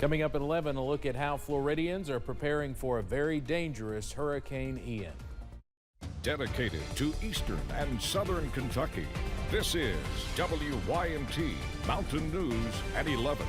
Coming up at 11, a look at how Floridians are preparing for a very dangerous Hurricane Ian. Dedicated to Eastern and Southern Kentucky, this is WYMT Mountain News at 11.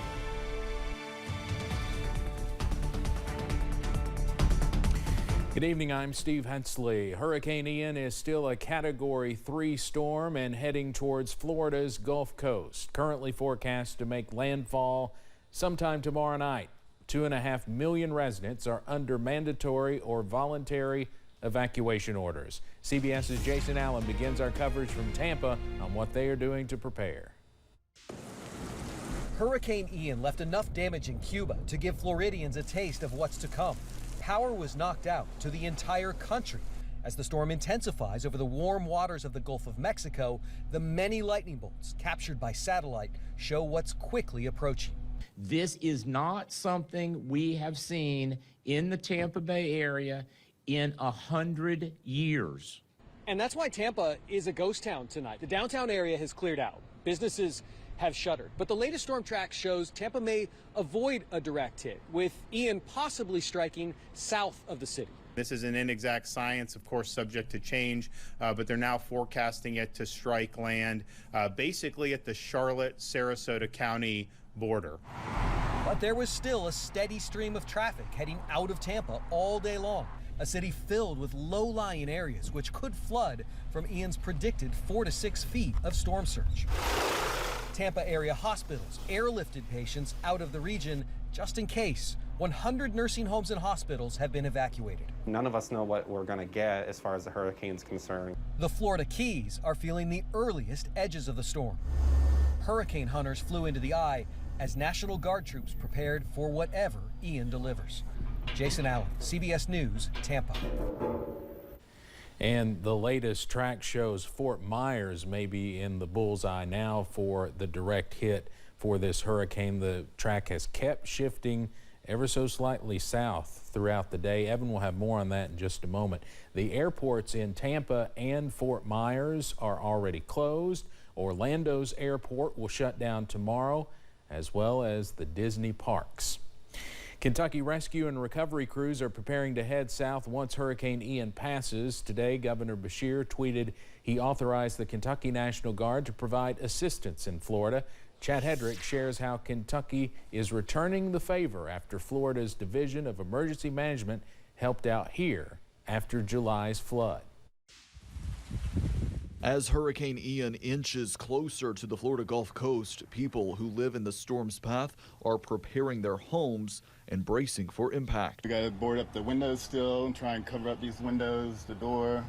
Good evening, I'm Steve Hensley. Hurricane Ian is still a Category 3 storm and heading towards Florida's Gulf Coast. Currently forecast to make landfall sometime tomorrow night. 2.5 million residents are under mandatory or voluntary evacuation orders. CBS's Jason Allen begins our coverage from Tampa on what they are doing to prepare. Hurricane Ian left enough damage in Cuba to give Floridians a taste of what's to come. Power was knocked out to the entire country. As the storm intensifies over the warm waters of the Gulf of Mexico, the many lightning bolts captured by satellite show what's quickly approaching. This is not something we have seen in the Tampa Bay area in 100 years. And that's why Tampa is a ghost town tonight. The downtown area has cleared out. Businesses have shuttered. But the latest storm track shows Tampa may avoid a direct hit, with Ian possibly striking south of the city. This is an inexact science, of course, subject to change, but they're now forecasting it to strike land basically at the Charlotte-Sarasota County border. But there was still a steady stream of traffic heading out of Tampa all day long. A city filled with low-lying areas which could flood from Ian's predicted 4 to 6 feet of storm surge. Tampa area hospitals airlifted patients out of the region just in case. 100 nursing homes and hospitals have been evacuated. None of us know what we're going to get as far as the hurricane's concerned. The Florida Keys are feeling the earliest edges of the storm. Hurricane hunters flew into the eye as National Guard troops prepared for whatever Ian delivers. Jason Allen, CBS News, Tampa. And the latest track shows Fort Myers may be in the bullseye now for the direct hit for this hurricane. The track has kept shifting ever so slightly south throughout the day. Evan will have more on that in just a moment. The airports in Tampa and Fort Myers are already closed. Orlando's airport will shut down tomorrow, as well as the Disney parks. Kentucky rescue and recovery crews are preparing to head south once Hurricane Ian passes. Today, Governor Beshear tweeted he authorized the Kentucky National Guard to provide assistance in Florida. Chad Hedrick shares how Kentucky is returning the favor after Florida's Division of Emergency Management helped out here after July's flood. As Hurricane Ian inches closer to the Florida Gulf Coast, people who live in the storm's path are preparing their homes and bracing for impact. We got to board up the windows still and try and cover up these windows, the door.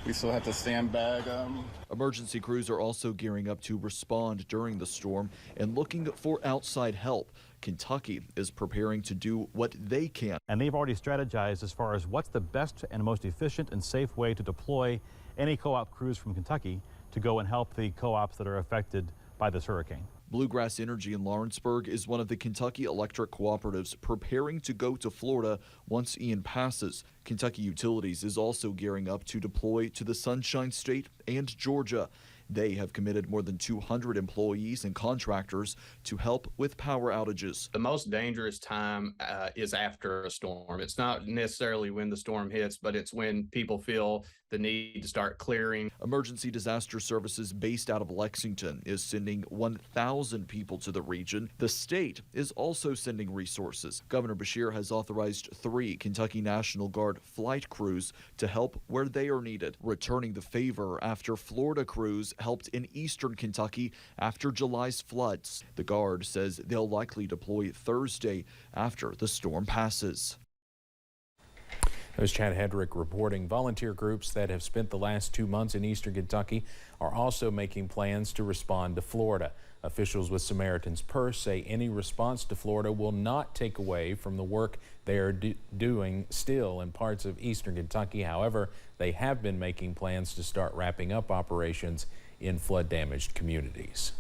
We still have to sandbag them. Emergency crews are also gearing up to respond during the storm and looking for outside help. Kentucky is preparing to do what they can. And they've already strategized as far as what's the best and most efficient and safe way to deploy any co-op crews from Kentucky to go and help the co-ops that are affected by this hurricane. Bluegrass Energy in Lawrenceburg is one of the Kentucky electric cooperatives preparing to go to Florida once Ian passes. Kentucky Utilities is also gearing up to deploy to the Sunshine State and Georgia. They have committed more than 200 employees and contractors to help with power outages. The most dangerous time is after a storm. It's not necessarily when the storm hits, but it's when people feel the need to start clearing. Emergency Disaster Services based out of Lexington is sending 1,000 people to the region. The state is also sending resources. Governor Beshear has authorized 3 Kentucky National Guard flight crews to help where they are needed, returning the favor after Florida crews helped in eastern Kentucky after July's floods. The Guard says they'll likely deploy Thursday after the storm passes. That was Chad Hedrick reporting. Volunteer groups that have spent the last 2 months in eastern Kentucky are also making plans to respond to Florida. Officials with Samaritan's Purse say any response to Florida will not take away from the work they are doing still in parts of eastern Kentucky. However, they have been making plans to start wrapping up operations in flood-damaged communities.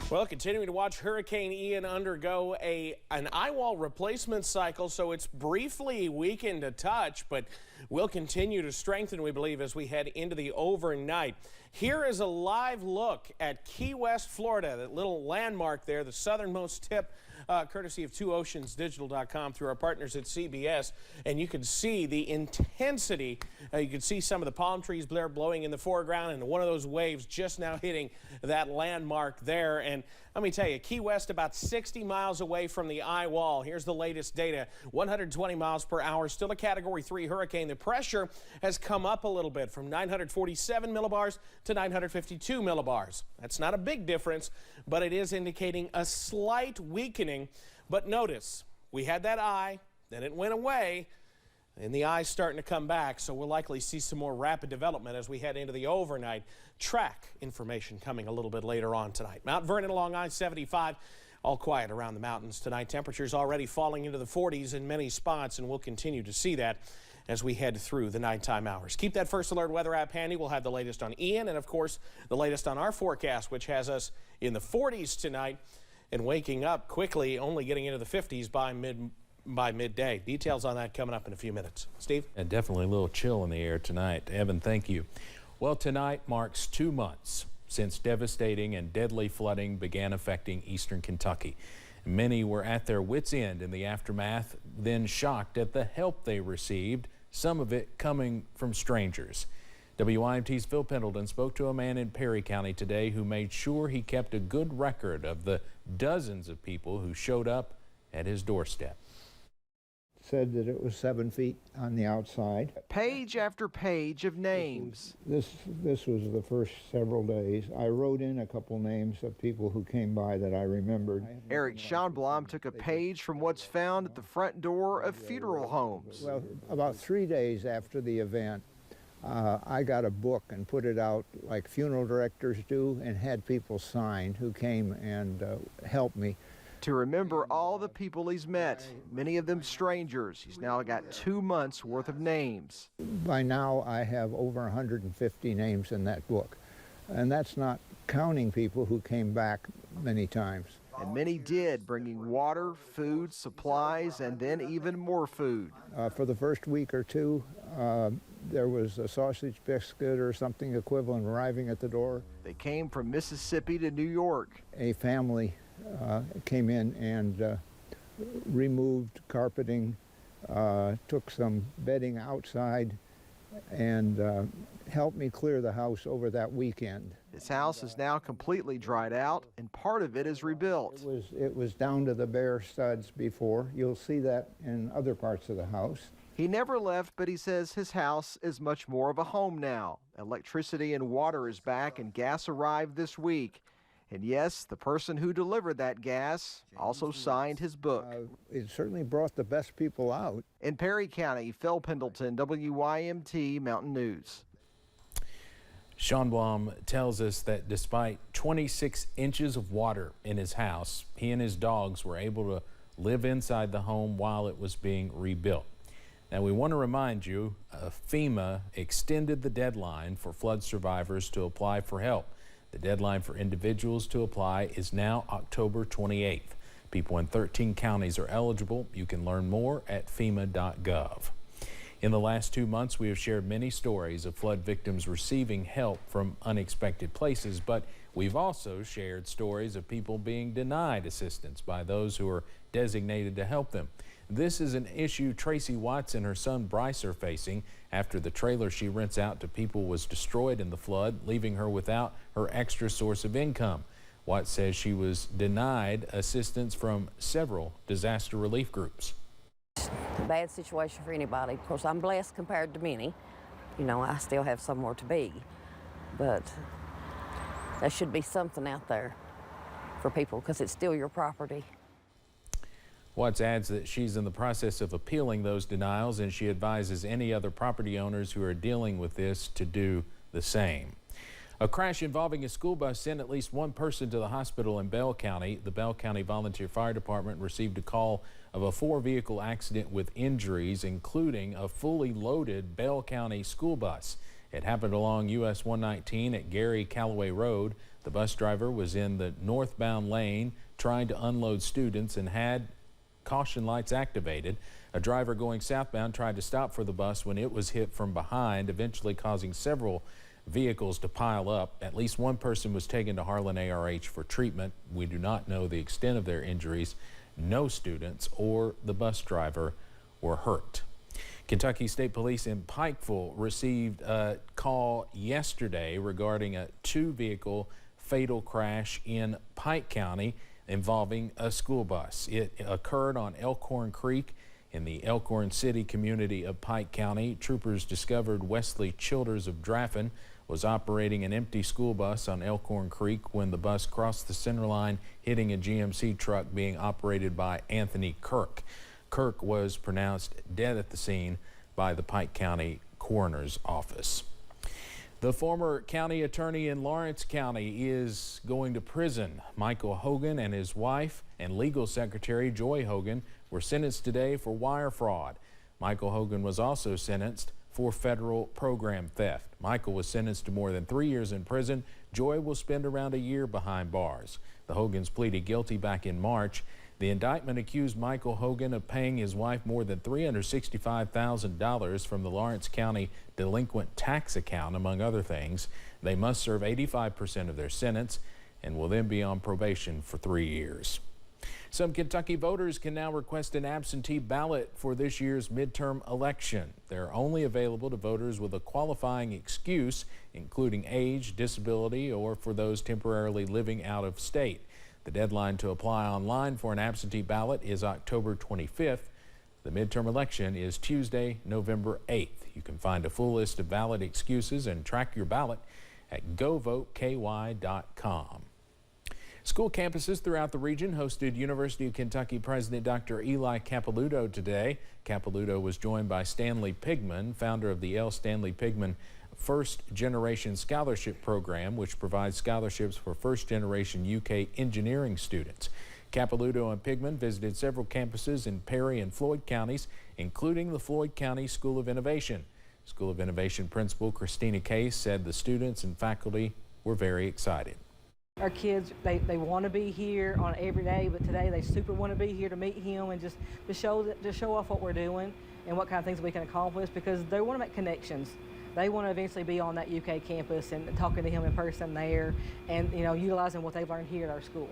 Well, continuing to watch Hurricane Ian undergo an eye wall replacement cycle, so it's briefly weakened a touch, but will continue to strengthen, we believe, as we head into the overnight. Here is a live look at Key West, Florida, that little landmark there, the southernmost tip, courtesy of TwoOceansDigital.com through our partners at CBS. And you can see the intensity. You can see some of the palm trees blowing in the foreground, and one of those waves just now hitting that landmark there. And let me tell you, Key West about 60 miles away from the eye wall. Here's the latest data, 120 miles per hour, still a Category 3 hurricane. The pressure has come up a little bit from 947 millibars to 952 millibars. That's not a big difference, but it is indicating a slight weakening. But notice, we had that eye, then it went away, and the eye's starting to come back, so we'll likely see some more rapid development as we head into the overnight. Track information coming a little bit later on tonight. Mount Vernon along I-75, all quiet around the mountains tonight. Temperatures already falling into the 40s in many spots, and we'll continue to see that as we head through the nighttime hours. Keep that First Alert weather app handy. We'll have the latest on Ian and, of course, the latest on our forecast, which has us in the 40s tonight and waking up quickly, only getting into the 50s by midday. Details on that coming up in a few minutes. Steve? And definitely a little chill in the air tonight. Evan, thank you. Well, tonight marks 2 months since devastating and deadly flooding began affecting eastern Kentucky. Many were at their wits' end in the aftermath, then shocked at the help they received, some of it coming from strangers. WYMT's Phil Pendleton spoke to a man in Perry County today who made sure he kept a good record of the dozens of people who showed up at his doorstep. Said that it was 7 feet on the outside. Page after page of names. This was the first several days. I wrote in a couple names of people who came by that I remembered. Eric Schonblom took a page from what's found at the front door of funeral homes. Well, about 3 days after the event, I got a book and put it out like funeral directors do and had people sign who came and helped me. To remember all the people he's met, many of them strangers. He's now got 2 months worth of names. By now I have over 150 names in that book, and that's not counting people who came back many times. And many did, bringing water, food, supplies, and then even more food. For the first week or two, there was a sausage biscuit or something equivalent arriving at the door. They came from Mississippi to New York. A family came in and removed carpeting, took some bedding outside, and helped me clear the house over that weekend. His house is now completely dried out, and part of it is rebuilt. It was down to the bare studs before. You'll see that in other parts of the house. He never left, but he says his house is much more of a home now. Electricity and water is back, and gas arrived this week. And yes, the person who delivered that gas also signed his book. It certainly brought the best people out. In Perry County, Phil Pendleton, WYMT Mountain News. Schonblom tells us that despite 26 inches of water in his house, he and his dogs were able to live inside the home while it was being rebuilt. Now, we want to remind you, FEMA extended the deadline for flood survivors to apply for help. The deadline for individuals to apply is now October 28th. People in 13 counties are eligible. You can learn more at FEMA.gov. In the last 2 months, we have shared many stories of flood victims receiving help from unexpected places, but we've also shared stories of people being denied assistance by those who are designated to help them. This is an issue Tracy Watts and her son Bryce are facing after the trailer she rents out to people was destroyed in the flood, leaving her without her extra source of income. Watts says she was denied assistance from several disaster relief groups. It's a bad situation for anybody. Of course, I'm blessed compared to many. You know, I still have somewhere to be. But there should be something out there for people because it's still your property. Watts adds that she's in the process of appealing those denials, and she advises any other property owners who are dealing with this to do the same. A crash involving a school bus sent at least one person to the hospital in Bell County. The Bell County Volunteer Fire Department received a call of a 4-vehicle accident with injuries, including a fully loaded Bell County school bus. It happened along US 119 at Gary Callaway Road. The bus driver was in the northbound lane trying to unload students and had caution lights activated. A driver going southbound tried to stop for the bus when it was hit from behind, eventually causing several vehicles to pile up. At least one person was taken to Harlan ARH for treatment. We do not know the extent of their injuries. No students or the bus driver were hurt. Kentucky State Police in Pikeville received a call yesterday regarding a two-vehicle fatal crash in Pike County involving a school bus. It occurred on Elkhorn Creek in the Elkhorn City community of Pike County. Troopers discovered Wesley Childers of Draffin was operating an empty school bus on Elkhorn Creek when the bus crossed the center line, hitting a GMC truck being operated by Anthony Kirk. Kirk was pronounced dead at the scene by the Pike County Coroner's Office. The former county attorney in Lawrence County is going to prison. Michael Hogan and his wife and legal secretary Joy Hogan were sentenced today for wire fraud. Michael Hogan was also sentenced for federal program theft. Michael was sentenced to more than 3 years in prison. Joy will spend around a year behind bars. The Hogans pleaded guilty back in March. The indictment accused Michael Hogan of paying his wife more than $365,000 from the Lawrence County delinquent tax account, among other things. They must serve 85% of their sentence and will then be on probation for 3 years. Some Kentucky voters can now request an absentee ballot for this year's midterm election. They're only available to voters with a qualifying excuse, including age, disability, or for those temporarily living out of state. The deadline to apply online for an absentee ballot is October 25th. The midterm election is Tuesday, November 8th. You can find a full list of valid excuses and track your ballot at govoteky.com. School campuses throughout the region hosted University of Kentucky President Dr. Eli Capilouto today. Capilouto was joined by Stanley Pigman, founder of the L. Stanley Pigman First Generation Scholarship Program, which provides scholarships for first-generation UK engineering students. Capilouto and Pigman visited several campuses in Perry and Floyd counties, including the Floyd County School of Innovation. School of Innovation Principal Christina Case said the students and faculty were very excited. Our kids, they want to be here on every day, but today they super want to be here to meet him and just to show off what we're doing and what kind of things we can accomplish, because they want to make connections. They want to eventually be on that UK campus and talking to him in person there and, you know, utilizing what they've learned here at our school.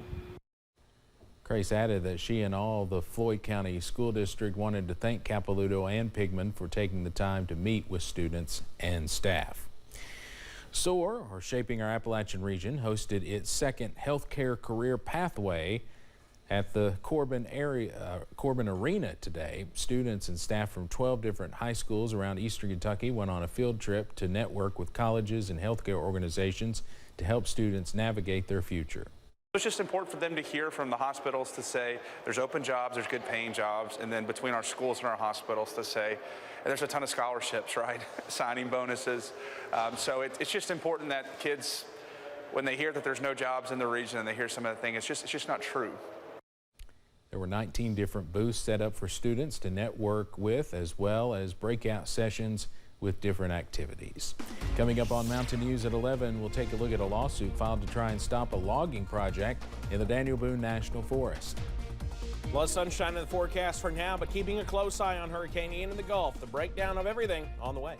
Case added that she and all the Floyd County School District wanted to thank Capilouto and Pigman for taking the time to meet with students and staff. SOAR, or Shaping Our Appalachian Region, hosted its second healthcare career pathway at the Corbin Arena today. Students and staff from 12 different high schools around eastern Kentucky went on a field trip to network with colleges and healthcare organizations to help students navigate their future. It's just important for them to hear from the hospitals to say there's open jobs, there's good paying jobs, and then between our schools and our hospitals to say there's a ton of scholarships, right? Signing bonuses. So it's just important that kids, when they hear that there's no jobs in the region and they hear some of the things, it's just not true. There were 19 different booths set up for students to network with, as well as breakout sessions with different activities. Coming up on Mountain News at 11, we'll take a look at a lawsuit filed to try and stop a logging project in the Daniel Boone National Forest. Well, sunshine in the forecast for now, but keeping a close eye on Hurricane Ian in the Gulf. The breakdown of everything on the way.